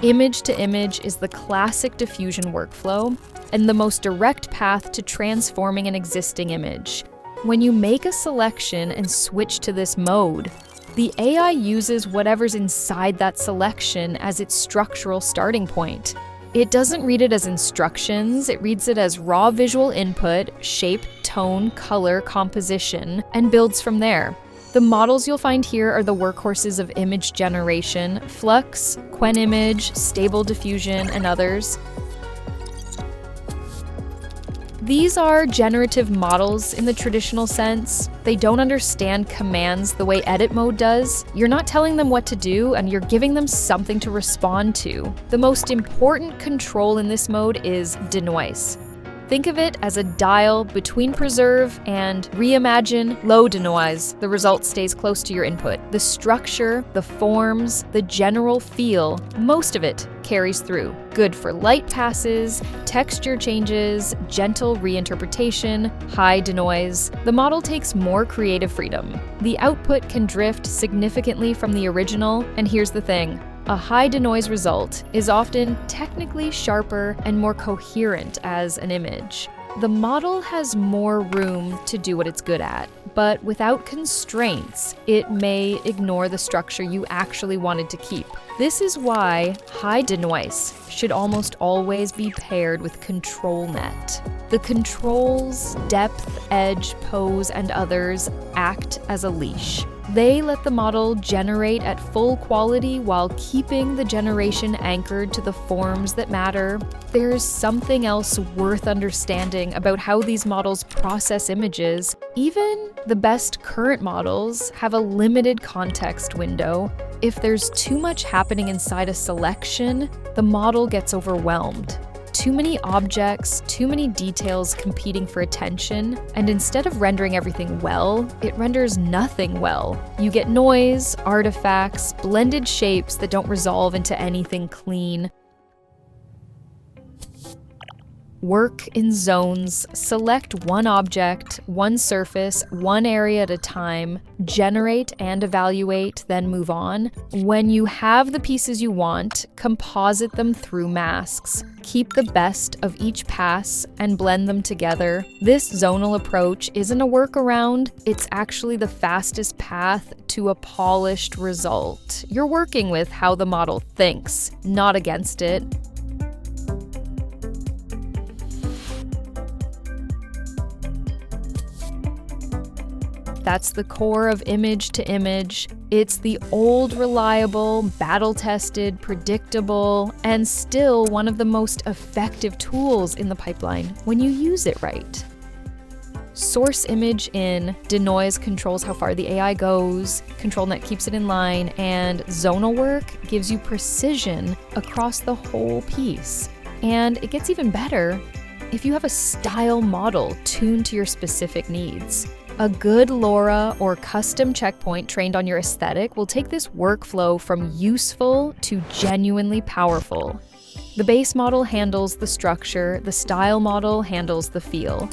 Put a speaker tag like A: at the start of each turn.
A: Image to image is the classic diffusion workflow and the most direct path to transforming an existing image. When you make a selection and switch to this mode, the AI uses whatever's inside that selection as its structural starting point. It doesn't read it as instructions, it reads it as raw visual input, shape, tone, color, composition, and builds from there. The models you'll find here are the workhorses of image generation: Flux, QuenImage, Stable Diffusion, and others. These are generative models in the traditional sense. They don't understand commands the way edit mode does. You're not telling them what to do, and you're giving them something to respond to. The most important control in this mode is Denoise. Think of it as a dial between preserve and reimagine low denoise. The result stays close to your input. The structure, the forms, the general feel, most of it carries through. Good for light passes, texture changes, gentle reinterpretation, high denoise. The model takes more creative freedom. The output can drift significantly from the original, and here's the thing. A high denoise result is often technically sharper and more coherent as an image. The model has more room to do what it's good at, but without constraints, it may ignore the structure you actually wanted to keep. This is why high denoise should almost always be paired with ControlNet. The controls, depth, edge, pose, and others act as a leash. They let the model generate at full quality while keeping the generation anchored to the forms that matter. There's something else worth understanding about how these models process images. Even the best current models have a limited context window. If there's too much happening inside a selection, the model gets overwhelmed. Too many objects, too many details competing for attention, and instead of rendering everything well, it renders nothing well. You get noise, artifacts, blended shapes that don't resolve into anything clean. Work in zones. Select one object, one surface, one area at a time. Generate and evaluate, then move on. When you have the pieces you want, composite them through masks. Keep the best of each pass and blend them together. This zonal approach isn't a workaround, it's actually the fastest path to a polished result. You're working with how the model thinks, not against it. That's the core of image to image. It's the old, reliable, battle-tested, predictable, and still one of the most effective tools in the pipeline when you use it right. Source image in, Denoise controls how far the AI goes, ControlNet keeps it in line, and zonal work gives you precision across the whole piece. And it gets even better if you have a style model tuned to your specific needs. A good LoRa or custom checkpoint trained on your aesthetic will take this workflow from useful to genuinely powerful. The base model handles the structure, the style model handles the feel.